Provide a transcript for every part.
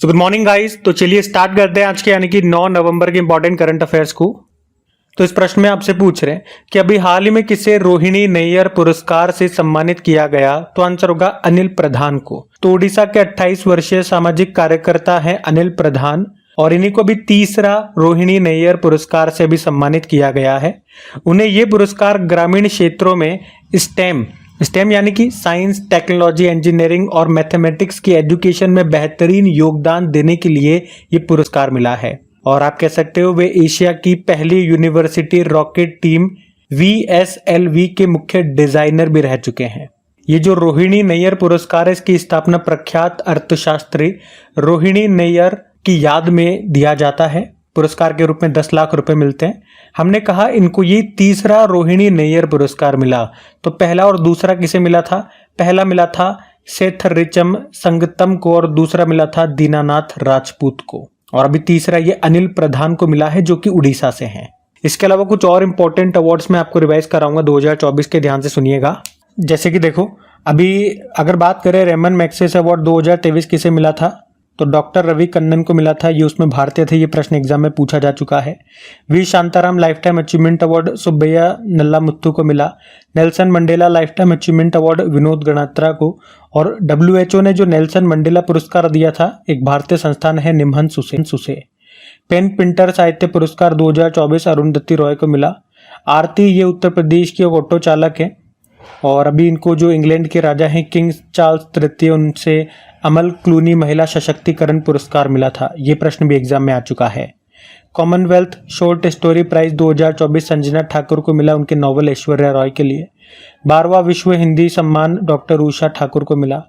So good morning guys. तो चलिए start करते हैं आज के यानी कि 9 नवंबर के इंपॉर्टेंट करंट अफेयर्स को। तो इस प्रश्न में आपसे पूछ रहे हैं कि अभी हाल ही में किसे रोहिणी नैयर पुरस्कार से सम्मानित किया गया। तो आंसर होगा अनिल प्रधान को। तो उड़ीसा के 28 वर्षीय सामाजिक कार्यकर्ता हैं अनिल प्रधान और इन्हीं को भी तीसरा रोहिणी नैयर पुरस्कार से भी सम्मानित किया गया है। उन्हें ये पुरस्कार ग्रामीण क्षेत्रों में स्टेम यानी कि साइंस, टेक्नोलॉजी, इंजीनियरिंग और मैथमेटिक्स की एजुकेशन में बेहतरीन योगदान देने के लिए ये पुरस्कार मिला है। और आप कह सकते हो वे एशिया की पहली यूनिवर्सिटी रॉकेट टीम VSLV के मुख्य डिजाइनर भी रह चुके हैं। ये जो रोहिणी नैयर पुरस्कार है इसकी स्थापना प्रख्यात अर्थशास्त्री रोहिणी नैयर की याद में दिया जाता है। पुरस्कार के रूप में 10 लाख रुपए मिलते हैं। हमने कहा इनको ये तीसरा रोहिणी नैयर पुरस्कार मिला। तो पहला और दूसरा किसे मिला था? पहला मिला था सेथ रिचम संगतम को और दूसरा मिला था दीनानाथ राजपूत को। और अभी तीसरा ये अनिल प्रधान को मिला है जो कि उड़ीसा से हैं। इसके अलावा कुछ और इंपॉर्टेंट अवार्ड्स मैं आपको रिवाइज कराऊंगा 2024 के, ध्यान से सुनिएगा। जैसे कि देखो, अभी अगर बात करें रेमन मैग्सेसे अवार्ड 2023 किसे मिला था? तो डॉक्टर रवि कन्नन को मिला था। ये उसमें भारतीय थे। ये प्रश्न एग्जाम में पूछा जा चुका है। V Shantaram lifetime achievement award Subbiah Nallamuthu को मिला। Nelson Mandela lifetime achievement award Vinod Ganatra को। और WHO ने जो नेल्सन मंडेला पुरस्कार दिया था एक भारतीय संस्थान है निमहंस सुसे। पेन पिंटर साहित्य पुरस्कार 2024 अरुंधति रॉय को मिला। आरती ये उत्तर प्रदेश की ऑटो चालक है और अभी इनको जो इंग्लैंड के राजा हैं किंग चार्ल्स तृतीय उनसे अमल क्लूनी महिला सशक्तिकरण पुरस्कार मिला था। ये प्रश्न भी एग्जाम में आ चुका है। Commonwealth short story prize 2024 Sanjana Thakur को मिला उनके नॉवल ऐश्वर्या रॉय के लिए। 12वां विश्व हिंदी सम्मान डॉक्टर उषा ठाकुर को मिला।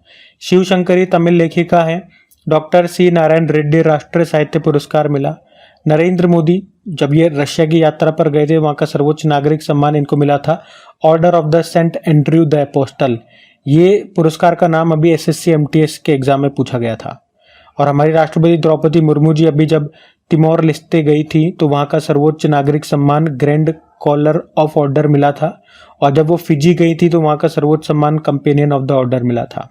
शिव शंकरी तमिल लेखिका हैं। डॉक्टर C नारायण रेड्डी राष्ट्रीय साहित्य पुरस्कार मिला। नरेंद्र मोदी जब ये रशिया की यात्रा पर गए थे वहाँ का सर्वोच्च नागरिक सम्मान इनको मिला था Order of the Saint Andrew the Apostle. ये पुरस्कार का नाम अभी SSC MTS के एग्जाम में पूछा गया था। और हमारी राष्ट्रपति द्रौपदी मुर्मू जी अभी जब तिमोर लिस्ते गई थी तो वहाँ का सर्वोच्च नागरिक सम्मान ग्रैंड कॉलर ऑफ ऑर्डर मिला था। और जब वो फिजी गई थी तो वहाँ का सर्वोच्च सम्मान कंपेनियन ऑफ द ऑर्डर मिला था।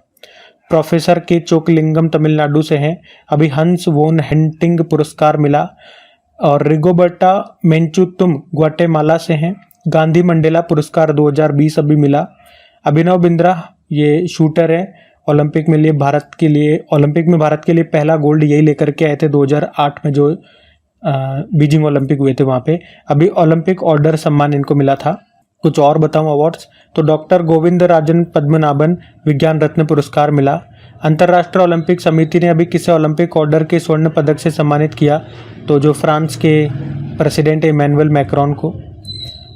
प्रोफेसर के चोकलिंगम तमिलनाडु से हैं। अभी हंस वोन हेंटिंग पुरस्कार मिला। और रिगोबर्टा मेंचुतुम ग्वाटेमाला से हैं। गांधी मंडेला पुरस्कार 2020 अभी मिला। अभिनव बिंद्रा ये शूटर है। ओलंपिक में भारत के लिए पहला गोल्ड यही लेकर के आए थे 2008 में जो बीजिंग ओलंपिक हुए थे वहाँ पे। अभी ओलंपिक ऑर्डर सम्मान इनको मिला था। कुछ और बताऊं अवार्ड्स तो डॉक्टर गोविंद राजन पद्मनाभन विज्ञान रत्न पुरस्कार मिला। अंतर्राष्ट्रीय ओलंपिक समिति ने अभी किसे ओलंपिक ऑर्डर के स्वर्ण पदक से सम्मानित किया? तो जो फ्रांस के प्रेसिडेंट इमैनुअल मैक्रोन को।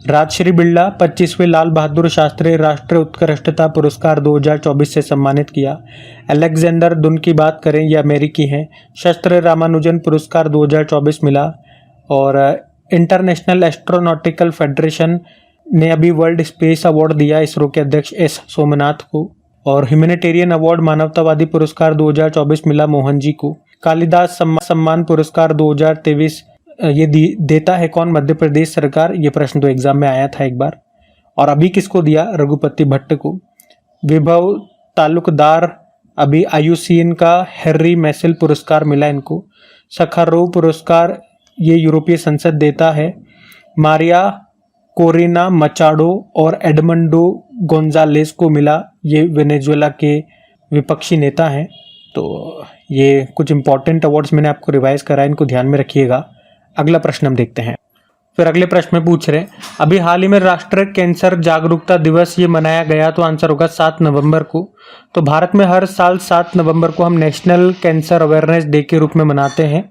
राजश्री बिरला 25वें लाल बहादुर शास्त्री राष्ट्रीय उत्कृष्टता पुरस्कार 2024 से सम्मानित किया। अलेक्जेंडर दुन की बात करें ये अमेरिकी हैं। शस्त्र रामानुजन पुरस्कार 2024 मिला। और इंटरनेशनल एस्ट्रोनॉटिकल फेडरेशन ने अभी वर्ल्ड स्पेस अवार्ड दिया इसरो के अध्यक्ष S सोमनाथ को। और ह्यूमैनिटेरियन अवार्ड मानवतावादी पुरस्कार 2024 मिला मोहन जी को। कालिदास सम्मान पुरस्कार 2023 ये देता है कौन? मध्य प्रदेश सरकार। ये प्रश्न तो एग्जाम में आया था एक बार। और अभी किसको दिया? रघुपति भट्ट को। विभव तालुकदार अभी IUCN का हेनरी मैसेल पुरस्कार मिला इनको। सखारोव पुरस्कार ये यूरोपीय संसद देता है। मारिया कोरिना मचाडो और एडमंडो गोंजालेस को मिला। ये वेनेजुएला के विपक्षी नेता हैं। तो ये कुछ इंपॉर्टेंट अवार्ड्स मैंने आपको रिवाइज करा, इनको ध्यान में रखिएगा। अगला प्रश्न हम देखते हैं। फिर अगले प्रश्न में पूछ रहे हैं अभी हाल ही में राष्ट्रीय कैंसर जागरूकता दिवस ये मनाया गया। तो आंसर होगा 7 नवंबर को। तो भारत में हर साल 7 नवंबर को हम नेशनल कैंसर अवेयरनेस डे के रूप में मनाते हैं।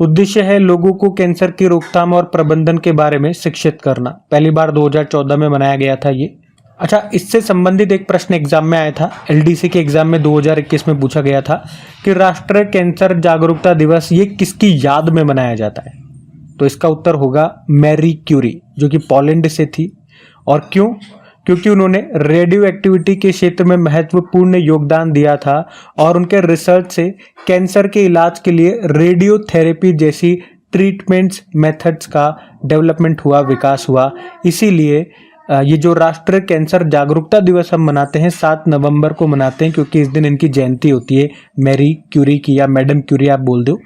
उद्देश्य है लोगों को कैंसर की रोकथाम और प्रबंधन के बारे में शिक्षित करना। पहली बार 2014 में मनाया गया था ये। अच्छा, इससे संबंधित एक प्रश्न एग्जाम में आया था। LDC के एग्जाम में 2021 में पूछा गया था कि राष्ट्रीय कैंसर जागरूकता दिवस ये किसकी याद में मनाया जाता है? तो इसका उत्तर होगा मैरी क्यूरी जो कि पोलैंड से थी। और क्यों? क्योंकि उन्होंने रेडियो एक्टिविटी के क्षेत्र में महत्वपूर्ण योगदान दिया था और उनके रिसर्च से कैंसर के इलाज के लिए रेडियोथेरेपी जैसी ट्रीटमेंट्स मेथड्स का डेवलपमेंट हुआ, विकास हुआ। इसीलिए ये जो राष्ट्रीय कैंसर जागरूकता दिवस हम मनाते हैं 7 नवंबर को मनाते हैं, क्योंकि इस दिन इनकी जयंती होती है, मैरी क्यूरी की या मैडम क्यूरी आप बोल दो।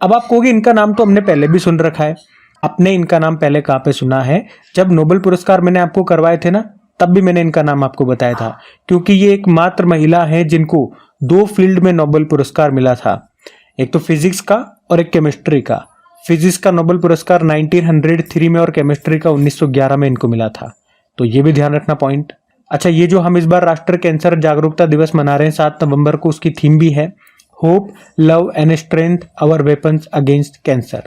अब आप कहोगे इनका नाम तो हमने पहले भी सुन रखा है। आपने इनका नाम पहले कहाँ पे सुना है? जब नोबेल पुरस्कार मैंने आपको करवाए थे ना, तब भी मैंने इनका नाम आपको बताया था, क्योंकि ये एकमात्र महिला है जिनको 2 फील्ड में नोबेल पुरस्कार मिला था, एक तो फिजिक्स का और एक केमिस्ट्री का। फिजिक्स का नोबेल पुरस्कार 1903 में और केमिस्ट्री का 1911 में इनको मिला था, तो ये भी ध्यान रखना पॉइंट। अच्छा, ये जो हम इस बार राष्ट्रीय कैंसर जागरूकता दिवस मना रहे हैं 7 नवंबर को, उसकी थीम भी है hope love and strength our weapons against cancer.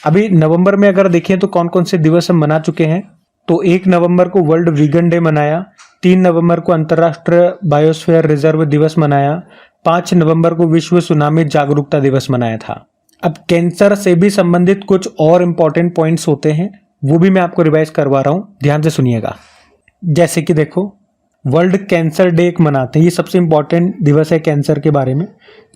अभी नवंबर में अगर देखें तो कौन कौन से दिवस हम मना चुके हैं, तो 1 नवंबर को वर्ल्ड वीगन डे मनाया, 3 नवंबर को अंतर्राष्ट्रीय बायोस्फीयर रिजर्व दिवस मनाया, 5 नवंबर को विश्व सुनामी जागरूकता दिवस मनाया था। अब कैंसर से भी संबंधित कुछ और इंपॉर्टेंट पॉइंट्स होते हैं, वो भी मैं आपको रिवाइज करवा रहा हूं, ध्यान से सुनिएगा। जैसे कि देखो, वर्ल्ड कैंसर डे एक मनाते हैं, ये सबसे इंपॉर्टेंट दिवस है कैंसर के बारे में,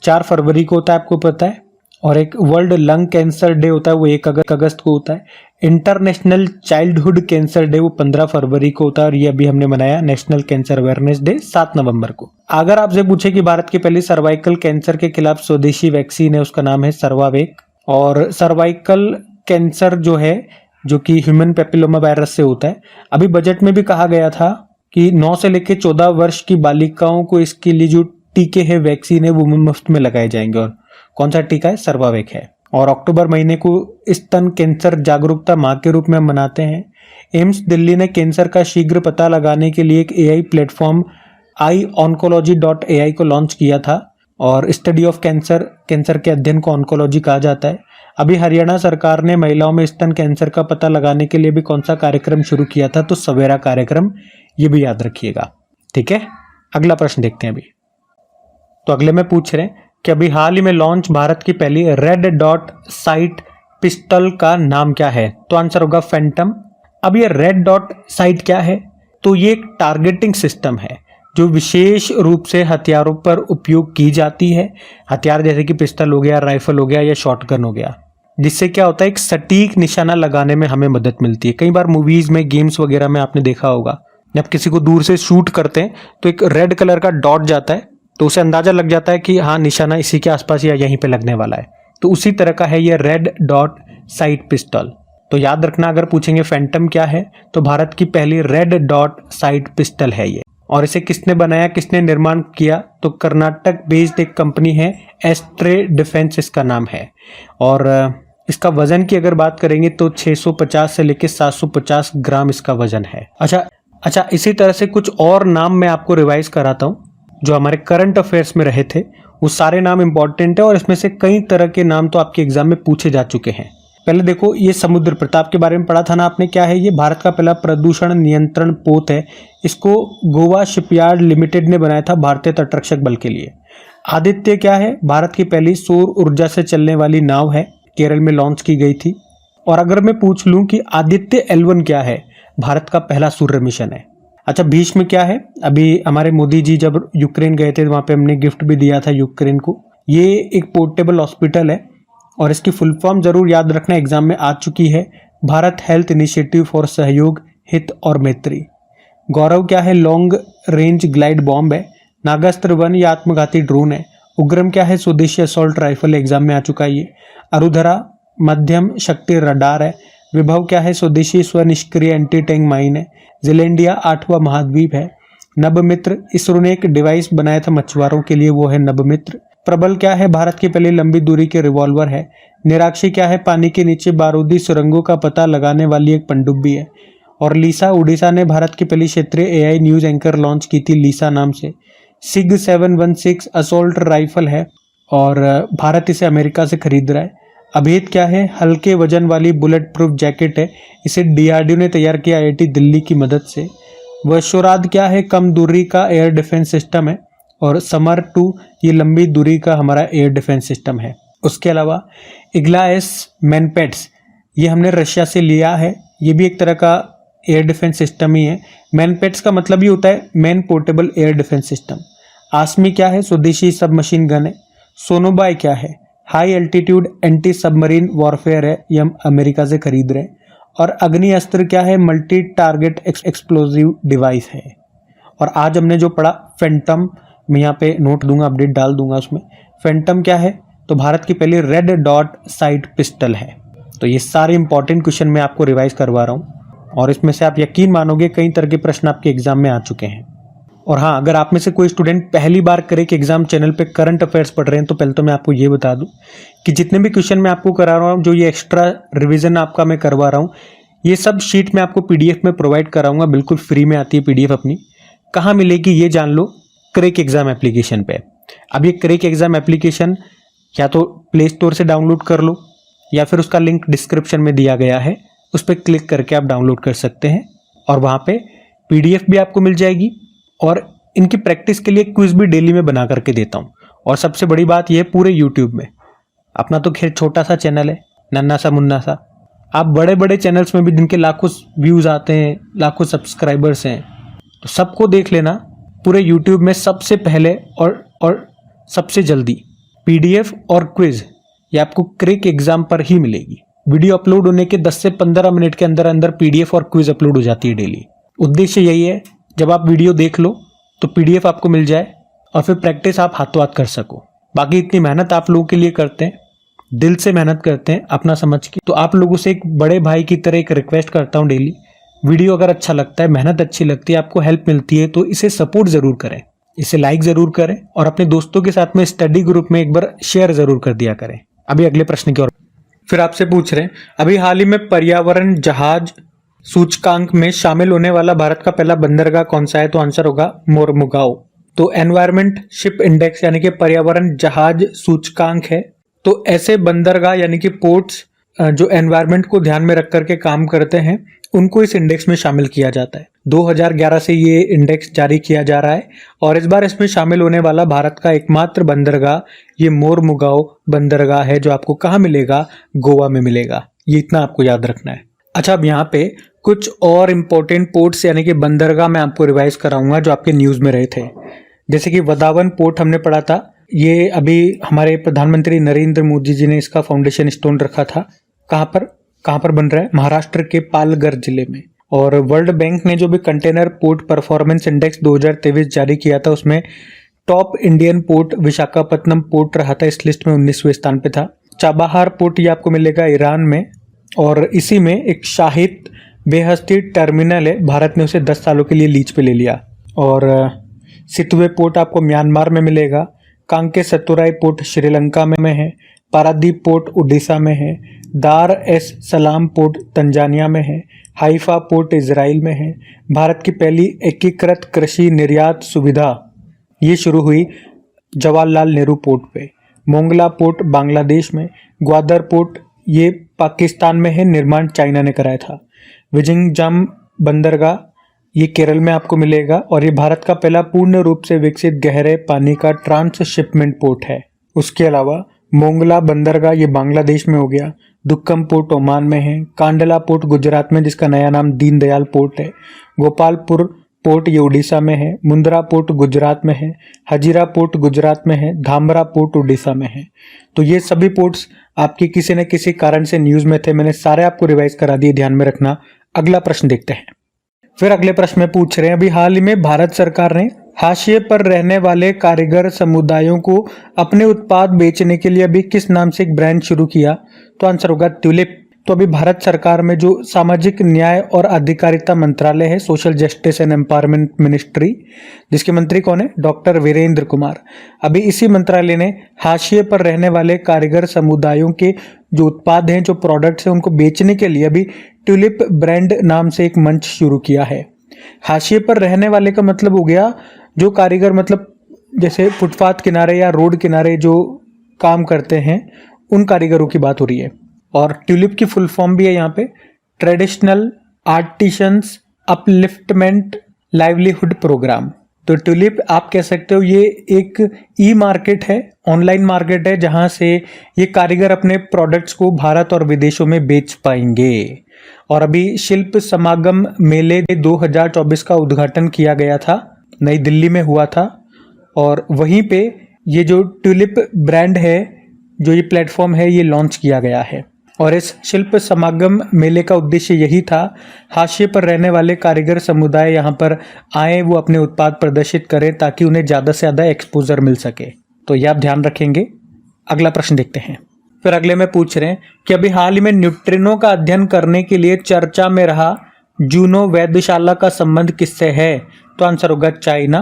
4 फरवरी को होता है, आपको पता है। और एक वर्ल्ड लंग कैंसर डे होता है, वो 1 अगस्त को होता है। इंटरनेशनल चाइल्डहुड कैंसर डे वो 15 फरवरी को होता है, और ये अभी हमने मनाया नेशनल कैंसर अवेयरनेस डे 7 नवंबर को। अगर आपसे पूछे कि भारत की पहली सर्वाइकल कैंसर के खिलाफ स्वदेशी वैक्सीन है, उसका नाम है सर्वावेक। और सर्वाइकल कैंसर जो है, जो कि ह्यूमन पेपिलोमा वायरस से होता है, अभी बजट में भी कहा गया था कि 9 से लेकर 14 वर्ष की बालिकाओं को इसके लिए जो टीके है, वैक्सीन है, वो मुफ्त में लगाए जाएंगे। और कौन सा टीका है? सर्वावेक है। और अक्टूबर महीने को स्तन कैंसर जागरूकता माह के रूप में हम मनाते हैं। एम्स दिल्ली ने कैंसर का शीघ्र पता लगाने के लिए एक एआई प्लेटफॉर्म ioncology.ai को लॉन्च किया था। और स्टडी ऑफ कैंसर, कैंसर के अध्ययन को ऑन्कोलॉजी कहा जाता है। अभी हरियाणा सरकार ने महिलाओं में स्तन कैंसर का पता लगाने के लिए भी कौन सा कार्यक्रम शुरू किया था? तो सवेरा कार्यक्रम, ये भी याद रखिएगा। ठीक है, अगला प्रश्न देखते हैं। अभी तो अगले में पूछ रहे हैं कि अभी हाल ही में लॉन्च भारत की पहली रेड डॉट साइट पिस्टल का नाम क्या है? तो आंसर होगा फैंटम। अब ये रेड डॉट साइट क्या है? तो ये एक टारगेटिंग सिस्टम है जो विशेष रूप से हथियारों पर उपयोग की जाती है। हथियार जैसे कि पिस्टल हो गया, राइफल हो गया या शॉटगन हो गया, जिससे क्या होता है, एक सटीक निशाना लगाने में हमें मदद मिलती है। कई बार मूवीज में, गेम्स वगैरह में आपने देखा होगा, जब किसी को दूर से शूट करते हैं तो एक रेड कलर का डॉट जाता है, तो उसे अंदाजा लग जाता है कि हाँ, निशाना इसी के आसपास या यहीं पे लगने वाला है। तो उसी तरह का है ये रेड डॉट साइट पिस्टल। तो याद रखना, अगर पूछेंगे फैंटम क्या है, तो भारत की पहली रेड डॉट साइट पिस्टल है ये। और इसे किसने बनाया, किसने निर्माण किया? तो कर्नाटक बेस्ड एक कंपनी है, एस्ट्रे डिफेंस इसका नाम है। और इसका वजन की अगर बात करेंगे तो 650 से लेकर 750 ग्राम इसका वजन है। अच्छा, इसी तरह से कुछ और नाम मैं आपको रिवाइज कराता हूँ जो हमारे करंट अफेयर्स में रहे थे। वो सारे नाम इंपॉर्टेंट है और इसमें से कई तरह के नाम तो आपके एग्जाम में पूछे जा चुके हैं। पहले देखो, ये समुद्र प्रताप के बारे में पढ़ा था ना आपने, क्या है ये? भारत का पहला प्रदूषण नियंत्रण पोत है। इसको गोवा शिपयार्ड लिमिटेड ने बनाया था भारतीय तटरक्षक बल के लिए। आदित्य क्या है? भारत की पहली सौर ऊर्जा से चलने वाली नाव है, केरल में लॉन्च की गई थी। और अगर मैं पूछ लूं कि आदित्य L1 क्या है? भारत का पहला सूर्य मिशन है। अच्छा, भीष्म क्या है? अभी हमारे मोदी जी जब यूक्रेन गए थे, वहां पे हमने गिफ्ट भी दिया था यूक्रेन को। ये एक पोर्टेबल हॉस्पिटल है और इसकी फुल फॉर्म जरूर याद रखना, एग्जाम में आ चुकी है, भारत हेल्थ इनिशिएटिव फॉर सहयोग, हित और मैत्री। गौरव क्या है? लॉन्ग रेंज ग्लाइड बॉम्ब है। नागास्त्र 1 या आत्मघाती ड्रोन है। उग्रम क्या है? स्वदेशी असॉल्ट राइफल, एग्जाम में आ चुका है ये। अरुधरा मध्यम शक्ति रडार है। विभव क्या है? स्वदेशी स्वनिष्क्रिय एंटी टैंक माइन है। जिलेंडिया 8वां महाद्वीप है। नभमित्र, इसरो ने एक डिवाइस बनाया था मछुआरों के लिए, वो है नभमित्र। प्रबल क्या है? भारत की पहली लंबी दूरी के रिवॉल्वर है। निराक्षी क्या है? पानी के नीचे बारूदी सुरंगों का पता लगाने वाली एक पनडुब्बी है। और लीसा, उड़ीसा ने भारत की पहली क्षेत्रीय एआई न्यूज एंकर लॉन्च की थी लीसा नाम से। सिग 716 असॉल्ट राइफल है और भारत इसे अमेरिका से खरीद रहा है। अभेद क्या है? हल्के वजन वाली बुलेट प्रूफ जैकेट है, इसे डीआरडीओ ने तैयार किया आईआईटी दिल्ली की मदद से। वशोराद क्या है? कम दूरी का एयर डिफेंस सिस्टम है। और समर 2 ये लंबी दूरी का हमारा एयर डिफेंस सिस्टम है। उसके अलावा इग्लाएस मैनपेट्स, ये हमने रशिया से लिया है, ये भी एक तरह का एयर डिफेंस सिस्टम ही है। मैनपेट्स का मतलब ही होता है man portable air defence system. Asmi क्या है? स्वदेशी सब मशीन गन है। सोनोबाई क्या है? High altitude anti submarine warfare है, ये हम अमेरिका से खरीद रहे हैं। और अग्नि अस्त्र क्या है? मल्टी टारगेट एक्सप्लोजिव डिवाइस है। और आज हमने जो पढ़ा फैंटम, मैं यहाँ पे नोट दूंगा, अपडेट डाल दूंगा उसमें। फैंटम क्या है? तो भारत की पहली रेड डॉट साइट पिस्टल है। तो ये सारे इंपॉर्टेंट क्वेश्चन मैं आपको रिवाइज करवा रहा हूँ और इसमें से आप यकीन मानोगे कई तरह के प्रश्न आपके एग्जाम में आ चुके हैं। और हाँ, अगर आप में से कोई स्टूडेंट पहली बार करे कि एग्जाम चैनल पे करंट अफेयर्स पढ़ रहे हैं तो पहले तो मैं आपको ये बता दूं कि जितने भी क्वेश्चन मैं आपको करा रहा हूँ, जो ये एक्स्ट्रा रिवीजन आपका मैं करवा रहा हूँ, ये सब शीट मैं आपको पीडीएफ में प्रोवाइड कराऊंगा, बिल्कुल फ्री में आती है पीडीएफ अपनी। कहाँ मिलेगी ये जान लो, क्रैक एग्जाम एप्लीकेशन पे। अब ये क्रैक एग्जाम एप्लीकेशन या तो प्ले स्टोर से डाउनलोड कर लो या फिर उसका लिंक डिस्क्रिप्शन में दिया गया है, उस पर क्लिक करके आप डाउनलोड कर सकते हैं और वहाँ पे पीडीएफ भी आपको मिल जाएगी और इनकी प्रैक्टिस के लिए क्विज भी डेली में बना करके देता हूँ। और सबसे बड़ी बात यह पूरे यूट्यूब में, अपना तो खैर छोटा सा चैनल है, नन्ना सा मुन्ना सा, आप बड़े बड़े चैनल्स में भी जिनके लाखों व्यूज़ आते हैं, लाखों सब्सक्राइबर्स हैं, तो सबको देख लेना। पूरे यूट्यूब में सबसे पहले और सबसे जल्दी पीडीएफ और क्विज ये आपको क्रैक एग्जाम पर ही मिलेगी। वीडियो अपलोड होने के 10 से 15 मिनट के अंदर अंदर पीडीएफ और क्विज अपलोड हो जाती है डेली। उद्देश्य यही है, जब आप वीडियो देख लो तो पीडीएफ आपको मिल जाए और फिर प्रैक्टिस आप हाथों हाथ कर सको। बाकी इतनी मेहनत आप लोगों के लिए करते हैं, दिल से मेहनत करते हैं अपना समझ के। तो आप लोगों से एक बड़े भाई की तरह एक रिक्वेस्ट करता हूँ, डेली वीडियो अगर अच्छा लगता है, मेहनत अच्छी लगती है, आपको हेल्प मिलती है, तो इसे सपोर्ट जरूर करें, इसे लाइक जरूर करें और अपने दोस्तों के साथ में स्टडी ग्रुप में एक बार शेयर जरूर कर दिया करें। अभी अगले प्रश्न की ओर फिर आपसे पूछ रहे हैं, अभी हाल ही में पर्यावरण जहाज सूचकांक में शामिल होने वाला भारत का पहला बंदरगाह कौन सा है? तो आंसर होगा मोरमुगाओ। तो एनवायरमेंट शिप इंडेक्स यानी कि पर्यावरण जहाज सूचकांक है। तो ऐसे बंदरगाह यानी कि पोर्ट्स जो एनवायरमेंट को ध्यान में रख करके काम करते हैं, उनको इस इंडेक्स में शामिल किया जाता है। 2011 से ये इंडेक्स जारी किया जा रहा है और इस बार इसमें शामिल होने वाला भारत का एकमात्र बंदरगाह ये मोरमुगाओ बंदरगाह है, जो आपको कहाँ मिलेगा? गोवा में मिलेगा। ये इतना आपको याद रखना है। अच्छा, अब यहाँ पे कुछ और इम्पोर्टेंट पोर्ट्स यानी कि बंदरगाह मैं आपको रिवाइज कराऊंगा जो आपके न्यूज में रहे थे। जैसे कि वदावन पोर्ट हमने पढ़ा था, ये अभी हमारे प्रधानमंत्री नरेंद्र मोदी जी ने इसका फाउंडेशन स्टोन रखा था। कहाँ पर बन रहा है? महाराष्ट्र के पालघर जिले में। और वर्ल्ड बैंक ने जो भी कंटेनर पोर्ट परफॉर्मेंस इंडेक्स 2023 जारी किया था, उसमें top Indian port Visakhapatnam port रहा था, इस लिस्ट में 19वें स्थान पे था। चाबाहार पोर्ट ये आपको मिलेगा ईरान में और इसी में एक शाहिद बेहस्ती टर्मिनल है, भारत ने उसे 10 सालों के लिए लीज पे ले लिया। और सितवे पोर्ट आपको म्यांमार में मिलेगा। कांके सतुराई पोर्ट श्रीलंका में है। पारादीप पोर्ट उड़ीसा में है। दार एस सलाम पोर्ट तंजानिया में है। हाइफा पोर्ट इजराइल में है। भारत की पहली एकीकृत कृषि निर्यात सुविधा ये शुरू हुई जवाहरलाल नेहरू पोर्ट पे। मोंगला पोर्ट बांग्लादेश में। ग्वादर पोर्ट ये पाकिस्तान में है, निर्माण चाइना ने कराया था। विजिंगजाम बंदरगाह ये केरल में आपको मिलेगा और ये भारत का पहला पूर्ण रूप से विकसित गहरे पानी का ट्रांसशिपमेंट पोर्ट है। उसके अलावा मोंगला बंदरगाह ये बांग्लादेश में हो गया। दुक्कम पोर्ट ओमान में है। कांडला पोर्ट गुजरात में, जिसका नया नाम दीनदयाल पोर्ट है। गोपालपुर पोर्ट ये उड़ीसा में है। मुंद्रा पोर्ट गुजरात में है। हजीरा पोर्ट गुजरात में है। धामरा पोर्ट उड़ीसा में है। तो ये सभी पोर्ट्स आपके किसी न किसी कारण से न्यूज में थे, मैंने सारे आपको रिवाइज करा दिए, ध्यान में रखना। अगला प्रश्न देखते हैं। फिर अगले प्रश्न में पूछ रहे हैं, अभी हाल ही में भारत सरकार ने हाशिए पर रहने वाले कारीगर समुदायों को अपने उत्पाद बेचने के लिए अभी किस नाम से एक ब्रांड शुरू किया? तो आंसर होगा ट्यूलिप। तो अभी भारत सरकार में जो सामाजिक न्याय और अधिकारिता मंत्रालय है, social justice and empowerment ministry, जिसके मंत्री कौन है? डॉक्टर वीरेंद्र कुमार। अभी इसी मंत्रालय ने हाशिए पर रहने वाले कारीगर समुदायों के जो उत्पाद हैं, जो प्रोडक्ट्स हैं, उनको बेचने के लिए अभी ट्यूलिप ब्रांड नाम से एक मंच शुरू किया है। हाशिए पर रहने वाले का मतलब हो गया जो कारीगर, मतलब जैसे फुटपाथ किनारे या रोड किनारे जो काम करते हैं, उन कारीगरों की बात हो रही है। और ट्यूलिप की फुल फॉर्म भी है यहाँ पे, traditional artisans upliftment livelihood programme. तो ट्यूलिप आप कह सकते हो ये एक ई मार्केट है, ऑनलाइन मार्केट है, जहां से ये कारीगर अपने प्रोडक्ट्स को भारत और विदेशों में बेच पाएंगे। और अभी शिल्प समागम मेले 2024 का उद्घाटन किया गया था, नई दिल्ली में हुआ था। और वहीं पे ये जो ट्यूलिप ब्रांड है, जो ये प्लेटफॉर्म है, ये लॉन्च किया गया है। और इस शिल्प समागम मेले का उद्देश्य यही था, हाशिए पर रहने वाले कारीगर समुदाय यहाँ पर आए, वो अपने उत्पाद प्रदर्शित करें ताकि उन्हें ज़्यादा से ज़्यादा एक्सपोजर मिल सके। तो ये आप ध्यान रखेंगे। अगला प्रश्न देखते हैं। फिर अगले में पूछ रहे हैं कि अभी हाल ही में न्यूट्रिनो का अध्ययन करने के लिए चर्चा में रहा जूनो वेधशाला का संबंध किससे है? तो आंसर होगा चाइना।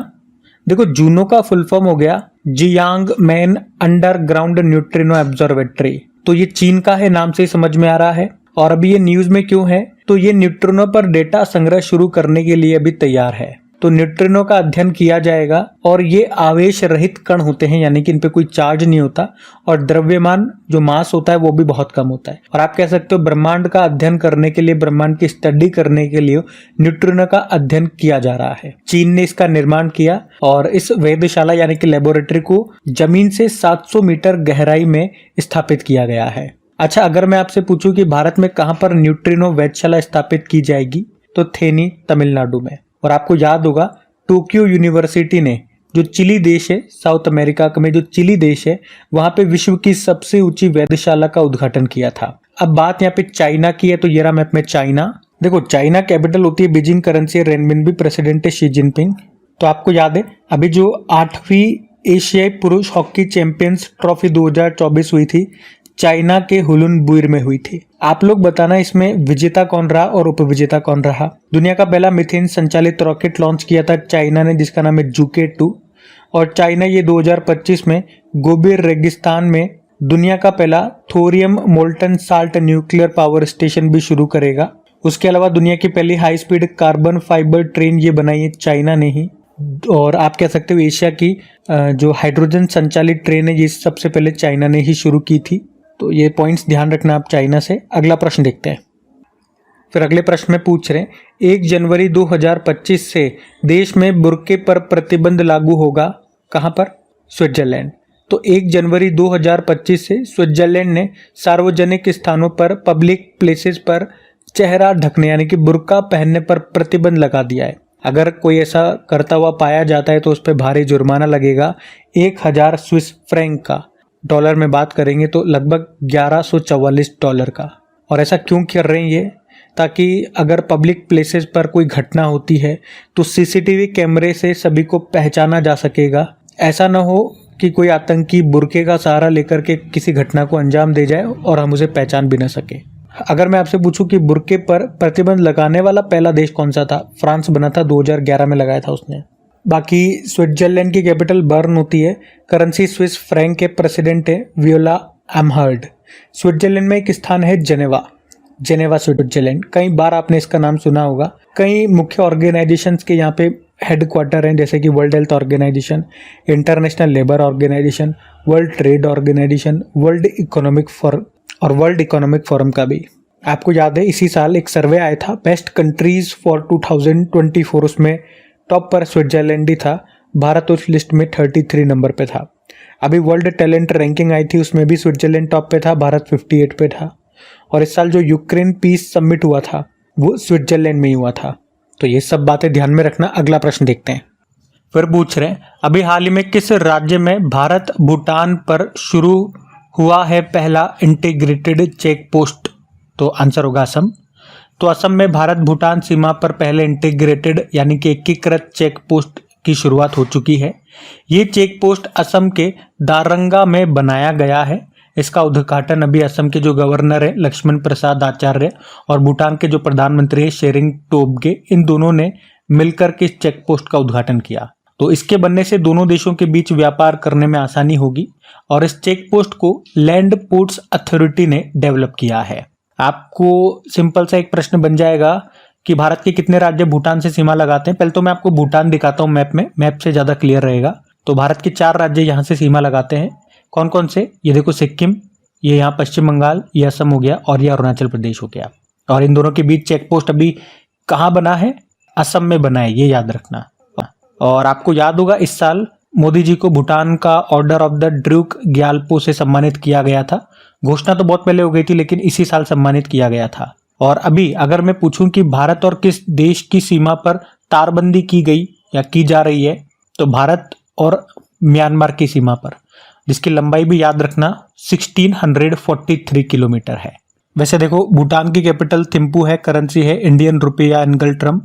देखो, जूनो का फुल फॉर्म हो गया Jiang man underground neutrino observatory. तो ये चीन का है, नाम से ही समझ में आ रहा है। और अभी ये न्यूज में क्यों है? तो ये न्यूट्रिनो पर डेटा संग्रह शुरू करने के लिए अभी तैयार है। तो न्यूट्रिनो का अध्ययन किया जाएगा और ये आवेश रहित कण होते हैं, यानी कि इन पे कोई चार्ज नहीं होता और द्रव्यमान जो मास होता है वो भी बहुत कम होता है। और आप कह सकते हो ब्रह्मांड का अध्ययन करने के लिए, ब्रह्मांड की स्टडी करने के लिए न्यूट्रिनो का अध्ययन किया जा रहा है। चीन ने इसका निर्माण किया और इस वेधशाला यानी कि लेबोरेटरी को जमीन से 700 मीटर गहराई में स्थापित किया गया है। अच्छा, अगर मैं आपसे पूछूं कि भारत में कहां पर न्यूट्रिनो वेधशाला स्थापित की जाएगी, तो थेनी, तमिलनाडु में। और आपको याद होगा टोक्यो यूनिवर्सिटी ने, जो चिली देश है, साउथ अमेरिका में जो चिली देश है, वहां पे विश्व की सबसे ऊंची वेधशाला का उद्घाटन किया था। अब बात यहाँ पे चाइना की है, तो ये रहा मैप में चाइना। देखो, चाइना कैपिटल होती है बीजिंग, करेंसी है रेनमिनबी, प्रेसिडेंट है शी जिनपिंग। तो आपको याद है अभी जो 8वीं एशियाई पुरुष हॉकी चैंपियंस ट्रॉफी 2024 हुई थी, चाइना के हुलुनबुई में हुई थी। आप लोग बताना इसमें विजेता कौन रहा और उपविजेता कौन रहा। दुनिया का पहला मीथेन संचालित रॉकेट लॉन्च किया था चाइना ने, जिसका नाम है जूके 2। और चाइना ये 2025 में गोबी रेगिस्तान में दुनिया का पहला thorium molten salt nuclear power station भी शुरू करेगा। उसके अलावा दुनिया की पहली high speed carbon fibre train ये बनाई है चाइना ने ही। और आप कह सकते हो एशिया की जो हाइड्रोजन संचालित ट्रेन है, ये सबसे पहले चाइना ने ही शुरू की थी। तो ये पॉइंट्स ध्यान रखना आप चाइना से। अगला प्रश्न देखते हैं। फिर अगले प्रश्न में पूछ रहे हैं 1 जनवरी 2025 से देश में बुर्के पर प्रतिबंध लागू होगा। कहां पर? स्विट्जरलैंड। तो 1 जनवरी 2025 से स्विट्जरलैंड ने सार्वजनिक स्थानों पर, पब्लिक प्लेसेस पर चेहरा ढकने यानी कि बुर्का पहनने पर प्रतिबंध लगा दिया है। अगर कोई ऐसा करता हुआ पाया जाता है तो उस पर भारी जुर्माना लगेगा 1000 स्विस फ्रैंक का। डॉलर में बात करेंगे तो लगभग $1144 का। और ऐसा क्यों कर रहे हैं ये? ताकि अगर पब्लिक प्लेसेस पर कोई घटना होती है तो सीसीटीवी कैमरे से सभी को पहचाना जा सकेगा। ऐसा ना हो कि कोई आतंकी बुर्के का सहारा लेकर के किसी घटना को अंजाम दे जाए और हम उसे पहचान भी ना सके। अगर मैं आपसे पूछूं कि बुर्के पर प्रतिबंध लगाने वाला पहला देश कौन सा था? फ्रांस बना था, 2011 में लगाया था उसने। बाकी स्विट्जरलैंड की कैपिटल बर्न होती है, करेंसी स्विस फ्रैंक के, प्रेसिडेंट है वियोला अमहर्ड। स्विट्जरलैंड में एक स्थान है जेनेवा, स्विट्जरलैंड। कई बार आपने इसका नाम सुना होगा। कई मुख्य ऑर्गेनाइजेशंस के यहाँ पे हेडक्वार्टर हैं, जैसे कि World Health Organization, International Labour Organization, World Trade Organization, World Economic Forum का भी। आपको याद है इसी साल एक सर्वे आया था बेस्ट कंट्रीज फॉर 2024, उसमें टॉप पर स्विट्जरलैंड ही था। भारत उस लिस्ट में 33 नंबर पे था। अभी वर्ल्ड टैलेंट रैंकिंग आई थी, उसमें भी स्विट्जरलैंड टॉप पे था, भारत 58 पे था। और इस साल जो यूक्रेन पीस समिट हुआ था वो स्विट्जरलैंड में ही हुआ था। तो ये सब बातें ध्यान में रखना। अगला प्रश्न देखते हैं। फिर पूछ रहे हैं अभी हाल ही में किस राज्य में भारत भूटान पर शुरू हुआ है पहला इंटीग्रेटेड चेक पोस्ट? तो आंसर होगा असम। तो असम में भारत भूटान सीमा पर पहले इंटीग्रेटेड यानी कि एकीकृत चेक पोस्ट की शुरुआत हो चुकी है। ये चेक पोस्ट असम के दारंगा में बनाया गया है। इसका उद्घाटन अभी असम के जो गवर्नर है लक्ष्मण प्रसाद आचार्य और भूटान के जो प्रधानमंत्री है शेरिंग टोब्गे, इन दोनों ने मिलकर के इस चेक पोस्ट का उद्घाटन किया। तो इसके बनने से दोनों देशों के बीच व्यापार करने में आसानी होगी। और इस चेक पोस्ट को लैंड पोर्ट्स अथॉरिटी ने डेवलप किया है। आपको सिंपल सा एक प्रश्न बन जाएगा कि भारत के कितने राज्य भूटान से सीमा लगाते हैं। पहले तो मैं आपको भूटान दिखाता हूँ मैप में, मैप से ज्यादा क्लियर रहेगा। तो भारत के 4 राज्य यहाँ से सीमा लगाते हैं। कौन कौन से? ये देखो, सिक्किम, ये यहाँ पश्चिम बंगाल, ये असम हो गया और ये अरुणाचल प्रदेश हो गया। और इन दोनों के बीच चेक पोस्ट अभी कहाँ बना है? असम में बना है, ये याद रखना। और आपको याद होगा इस साल मोदी जी को भूटान का order of the Duke Gyalpo से सम्मानित किया गया था। घोषणा तो बहुत पहले हो गई थी लेकिन इसी साल सम्मानित किया गया था। और अभी अगर मैं पूछूं कि भारत और किस देश की सीमा पर तारबंदी की गई या की जा रही है, तो भारत और म्यांमार की सीमा पर, जिसकी लंबाई भी याद रखना 1643 किलोमीटर है। वैसे देखो, भूटान की कैपिटल थिम्पू है, करेंसी है इंडियन रुपये या एंगल्ट्रम,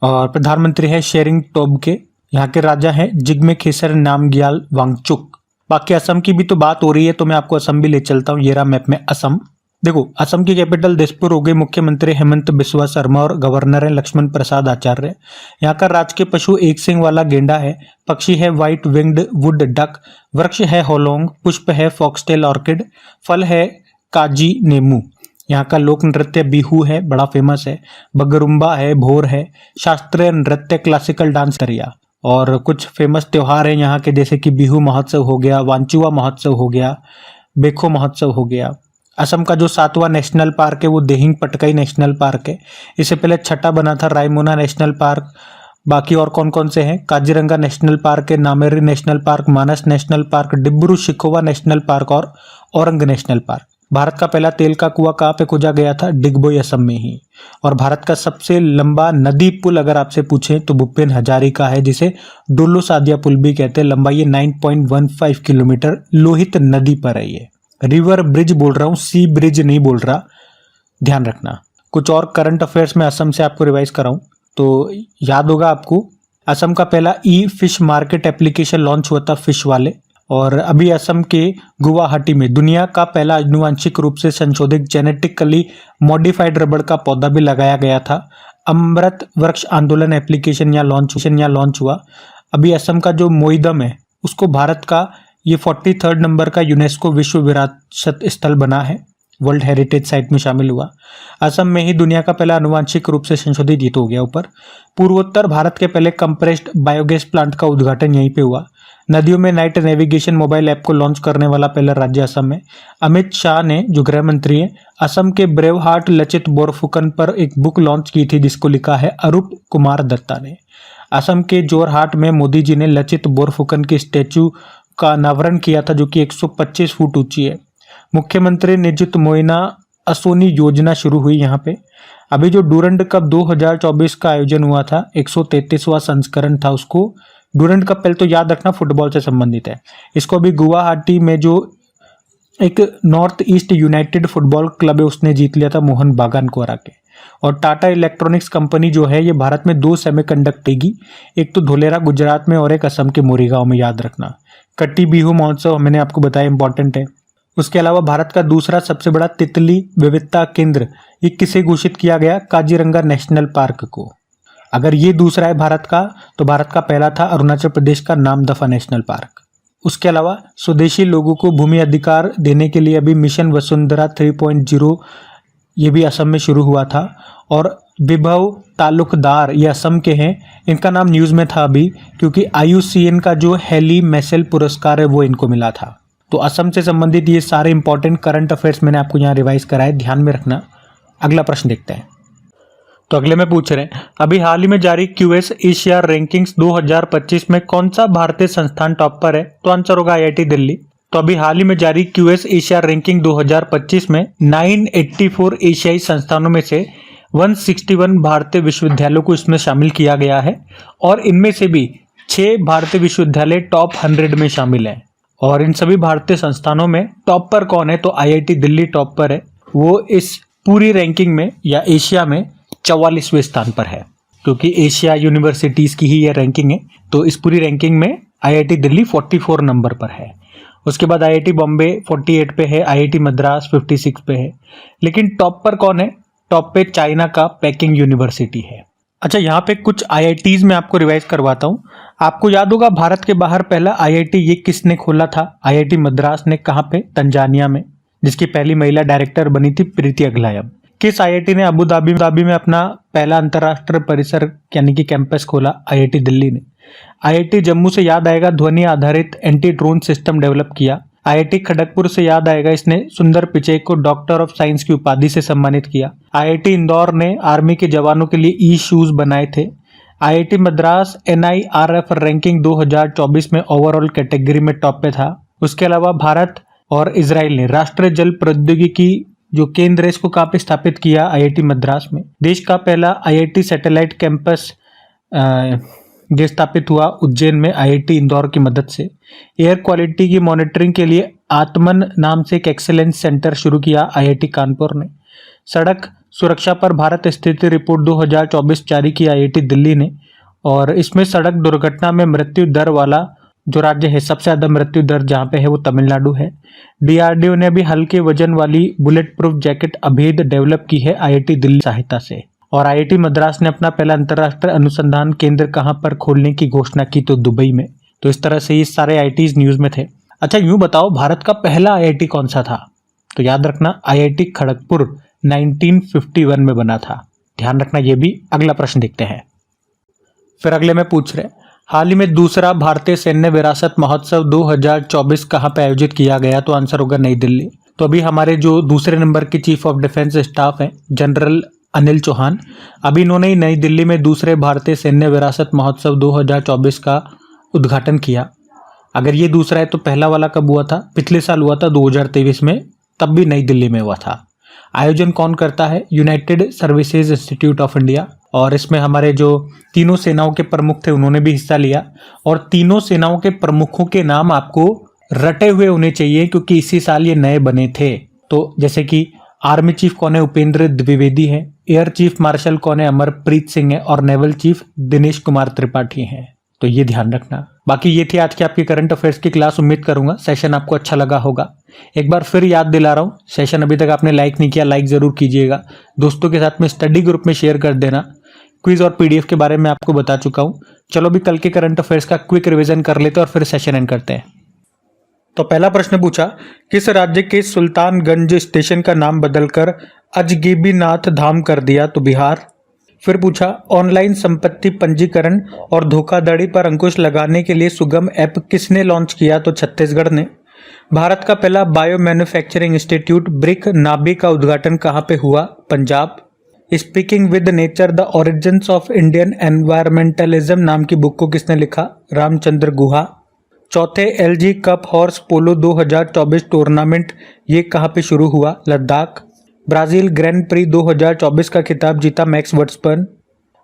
और प्रधानमंत्री है शेरिंग टोब्गे। यहाँ के राजा हैं जिग्मे खेसर नामग्याल वांगचुक। बाकी असम की भी तो बात हो रही है, तो मैं आपको असम भी ले चलता हूँ। ये रहा मैप में असम। देखो, असम की कैपिटल दिसपुर हो गई, मुख्यमंत्री हेमंत बिस्वा शर्मा और गवर्नर है लक्ष्मण प्रसाद आचार्य। यहाँ का राजकीय पशु एक सिंग वाला गेंडा है, पक्षी है व्हाइट विंग्ड वुड डक, वृक्ष है होलोंग, पुष्प है फॉक्सटेल ऑर्किड, फल है काजी नींबू। यहाँ का लोक नृत्य बिहू है, बड़ा फेमस है, बगरुम्बा है, भोर है, शास्त्रीय नृत्य क्लासिकल डांस करिया। और कुछ फेमस त्योहार हैं यहाँ के, जैसे कि बिहू महोत्सव हो गया, वांचुआ महोत्सव हो गया, बेखो महोत्सव हो गया। असम का जो 7वां नेशनल पार्क है वो देहिंग पटकाई नेशनल पार्क है। इससे पहले छठा बना था रायमोना नेशनल पार्क। बाकी और कौन कौन से हैं? काजीरंगा नेशनल पार्क है, Nameri national park, Manas national park, Dibru Saikhowa national park और औरंग नेशनल पार्क। भारत का पहला तेल का कुआं कहाँ पे खोजा गया था? डिगबोई असम में ही। और भारत का सबसे लंबा नदी पुल अगर आपसे पूछें तो भूपेन हजारिका है, जिसे डुल्लू सादिया पुल भी कहते हैं। लंबाई 9.15 किलोमीटर, लोहित नदी पर है ये। रिवर ब्रिज बोल रहा हूँ, सी ब्रिज नहीं बोल रहा, ध्यान रखना। कुछ और करंट अफेयर्स में असम से आपको रिवाइज कराऊं तो याद होगा आपको, असम का पहला ई फिश मार्केट एप्लीकेशन लॉन्च हुआ था फिश वाले। और अभी असम के गुवाहाटी में दुनिया का पहला आनुवांशिक रूप से संशोधित जेनेटिकली मॉडिफाइड रबड़ का पौधा भी लगाया गया था। अमृत वृक्ष आंदोलन एप्लीकेशन यहाँ लॉन्च हुआ। अभी असम का जो मोईदम है उसको भारत का ये 43rd नंबर का यूनेस्को विश्व विरासत स्थल बना है, वर्ल्ड हेरिटेज साइट में शामिल हुआ। असम में ही दुनिया का पहला आनुवांशिक रूप से संशोधित जीत हो गया ऊपर। पूर्वोत्तर भारत के पहले कंप्रेस्ड बायोगैस प्लांट का उद्घाटन यहीं पे हुआ। नदियों में नाइट नेविगेशन मोबाइल ऐप को लॉन्च करने वाला पहला राज्य असम है। अमित शाह ने, जो गृह मंत्री है, असम के ब्रेव हार्ट लचित बोरफुकन पर एक बुक लॉन्च की थी जिसको लिखा है अरूप कुमार दत्ता ने। असम के जोरहाट में मोदी जी ने लचित बोरफुकन की स्टैचू का अनावरण किया था, जो कि 125 फुट ऊंची है। मुख्यमंत्री निजुत मोइना असोनी योजना शुरू हुई यहाँ पे। अभी जो डूरंड कप 2024 का आयोजन हुआ था, 133वां संस्करण था उसको। डूरंड कप पहले तो याद रखना फुटबॉल से संबंधित है। इसको अभी गुवाहाटी में जो एक north east United football club है उसने जीत लिया था, मोहन बागान को हरा के। और टाटा इलेक्ट्रॉनिक्स कंपनी जो है ये भारत में 2 सेमीकंडक्टर देगी, एक तो धोलेरा गुजरात में और एक असम के मोरीगांव में, याद रखना। कट्टी बिहू महोत्सव मैंने आपको बताया इंपॉर्टेंट है। उसके अलावा भारत का दूसरा सबसे बड़ा तितली विविधता केंद्र ये किसे घोषित किया गया? काजीरंगा नेशनल पार्क को। अगर ये दूसरा है भारत का, तो भारत का पहला था अरुणाचल प्रदेश का नामदफा नेशनल पार्क। उसके अलावा स्वदेशी लोगों को भूमि अधिकार देने के लिए अभी मिशन वसुंधरा 3.0 ये भी असम में शुरू हुआ था। और विभव तालुकदार ये असम के हैं, इनका नाम न्यूज़ में था अभी, क्योंकि IUCN का जो हेली मेसेल पुरस्कार है वो इनको मिला था। तो असम से संबंधित ये सारे इंपॉर्टेंट करंट अफेयर्स मैंने आपको यहाँ रिवाइज कराए, ध्यान में रखना। अगला प्रश्न देखते हैं। तो अगले में पूछ रहे हैं, अभी हाल ही में जारी QS एशिया रैंकिंग्स 2025 में कौन सा भारतीय संस्थान टॉप पर है? तो आंसर होगा IIT दिल्ली। तो अभी हाल ही में जारी QS एशिया रैंकिंग 2025 में 984 एशियाई संस्थानों में से 161 भारतीय विश्वविद्यालयों को इसमें शामिल किया गया है। और इनमें से भी 6 भारतीय विश्वविद्यालय टॉप 100 में शामिल हैं। और इन सभी भारतीय संस्थानों में टॉप पर कौन है? तो IIT दिल्ली टॉप पर है। वो इस पूरी रैंकिंग में या एशिया में 44वें स्थान पर है, क्योंकि एशिया यूनिवर्सिटीज की ही यह रैंकिंग है। तो इस पूरी रैंकिंग में IIT दिल्ली 44 नंबर पर है। उसके बाद IIT बॉम्बे 48 पे है, IIT मद्रास 56 पे है। लेकिन टॉप पर कौन है? टॉप पे चाइना का पेकिंग यूनिवर्सिटी है। अच्छा, यहाँ पे कुछ IITs में आपको रिवाइज करवाता हूँ। आपको याद होगा भारत के बाहर पहला IIT ये किसने खोला था? IIT मद्रास ने। कहाँ पे? तंजानिया में, जिसकी पहली महिला डायरेक्टर बनी थी प्रीति अगलायम। किस IIT ने अबू धाबी में अपना पहला अंतरराष्ट्रीय परिसर यानी कि कैंपस खोला? IIT दिल्ली ने। IIT जम्मू से याद आएगा ध्वनि आधारित एंटी ड्रोन सिस्टम डेवलप किया। IIT खड़गपुर से याद आएगा इसने सुंदर पिचई को डॉक्टर ऑफ साइंस की उपाधि से सम्मानित किया। IIT इंदौर ने आर्मी के जवानों के लिए ई-शूज बनाए थे। IIT मद्रास NIRF रैंकिंग 2024 में ओवरऑल कैटेगरी में टॉप पे था। उसके अलावा भारत और इजराइल ने राष्ट्रीय जल प्रौद्योगिकी जो केंद्र है इसको कहाँ पे स्थापित किया? IIT मद्रास में। देश का पहला IIT सैटेलाइट कैंपस ये स्थापित हुआ उज्जैन में IIT इंदौर की मदद से। एयर क्वालिटी की मॉनिटरिंग के लिए आत्मन नाम से एक एक्सेलेंस सेंटर शुरू किया IIT कानपुर ने। सड़क सुरक्षा पर भारत स्थिति रिपोर्ट 2024 जारी की आईआईटी दिल्ली ने, और इसमें सड़क दुर्घटना में मृत्यु दर वाला जो राज्य है, सबसे ज़्यादा मृत्यु दर जहाँ पे है वो तमिलनाडु है। डीआरडीओ ने भी हल्के वजन वाली बुलेट प्रूफ जैकेट अभेद डेवलप की है आईआईटी दिल्ली सहायता से। और आईआईटी मद्रास ने अपना पहला अंतर्राष्ट्रीय अनुसंधान केंद्र कहाँ पर खोलने की घोषणा की, तो दुबई में। तो इस तरह से ये सारे आईआईटीज न्यूज़ में थे। अच्छा, यूँ बताओ भारत का पहला आईआईटी कौन सा था? तो याद रखना आईआईटी खड़गपुर 1951 में बना था। ध्यान रखना, ये भी अगला प्रश्न देखते हैं। फिर अगले में पूछ रहे, हाल ही में दूसरा भारतीय सैन्य विरासत महोत्सव 2024 कहाँ पे आयोजित किया गया? तो आंसर होगा नई दिल्ली। तो अभी हमारे जो दूसरे नंबर के चीफ ऑफ डिफेंस स्टाफ हैं, जनरल अनिल चौहान, अभी इन्होंने नई दिल्ली में दूसरे भारतीय सैन्य विरासत महोत्सव 2024 का उद्घाटन किया। अगर ये दूसरा है तो पहला वाला कब हुआ था? पिछले साल हुआ था 2023 में, तब भी नई दिल्ली में हुआ था। आयोजन कौन करता है? United services institute of India. और इसमें हमारे जो तीनों सेनाओं के प्रमुख थे उन्होंने भी हिस्सा लिया। और तीनों सेनाओं के प्रमुखों के नाम आपको रटे हुए होने चाहिए क्योंकि इसी साल ये नए बने थे। तो जैसे कि आर्मी चीफ कौन है? उपेंद्र द्विवेदी है। एयर चीफ मार्शल कौन है? अमरप्रीत सिंह है। और नेवल चीफ दिनेश कुमार त्रिपाठी हैं। तो ये ध्यान रखना। बाकी ये थी आज की आपकी करंट अफेयर्स की क्लास। उम्मीद करूंगा सेशन आपको अच्छा लगा होगा। एक बार फिर याद दिला रहा हूँ, सेशन अभी तक आपने लाइक नहीं किया, लाइक जरूर कीजिएगा। दोस्तों के साथ में स्टडी ग्रुप में शेयर कर देना। क्विज और पीडीएफ के बारे में आपको बता चुका हूँ। चलो भी कल के करंट अफेयर्स का क्विक रिवीजन कर लेते हैं और फिर सेशन एंड करते हैं। तो पहला प्रश्न पूछा, किस राज्य के सुल्तानगंज स्टेशन का नाम बदलकर अजगैबीनाथ धाम कर दिया? तो बिहार। फिर पूछा, ऑनलाइन संपत्ति पंजीकरण और धोखाधड़ी पर अंकुश लगाने के लिए सुगम ऐप किसने लॉन्च किया? तो छत्तीसगढ़ ने। भारत का पहला bio manufacturing institute brick Nabi का उद्घाटन कहाँ पे हुआ? Punjab. Speaking with nature the origins of Indian environmentalism नाम की बुक को किसने लिखा? रामचंद्र गुहा। चौथे एलजी कप हॉर्स पोलो 2024 टूर्नामेंट ये कहाँ पे शुरू हुआ? लद्दाख। ब्राजील ग्रैंड प्री 2024 का खिताब जीता मैक्स वर्स्टपन।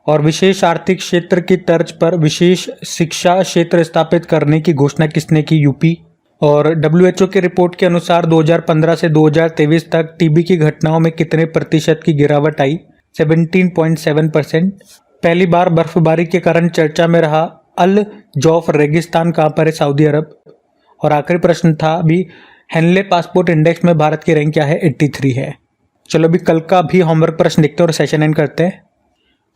और विशेष आर्थिक क्षेत्र की तर्ज पर विशेष शिक्षा क्षेत्र स्थापित करने की घोषणा किसने की? यूपी। और डब्ल्यूएचओ की रिपोर्ट के अनुसार 2015 से 2023 तक टीबी की घटनाओं में कितने प्रतिशत की गिरावट आई? 17.7%। पहली बार बर्फबारी के कारण चर्चा में रहा अल जौफ रेगिस्तान कहाँ पर है? सऊदी अरब। और आखिरी प्रश्न था अभी, हेनले पासपोर्ट इंडेक्स में भारत की रैंक क्या है? 83 है। चलो अभी कल का भी होमवर्क प्रश्न देखते हैं और सेशन एंड करते हैं।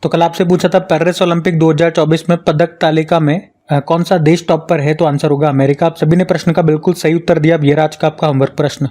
तो कल आपसे पूछा था पेरिस ओलंपिक 2024 में पदक तालिका में कौन सा देश टॉप पर है? तो आंसर होगा अमेरिका। आप सभी ने प्रश्न का बिल्कुल सही उत्तर दिया। अब ये रहा आज का आपका होमवर्क प्रश्न।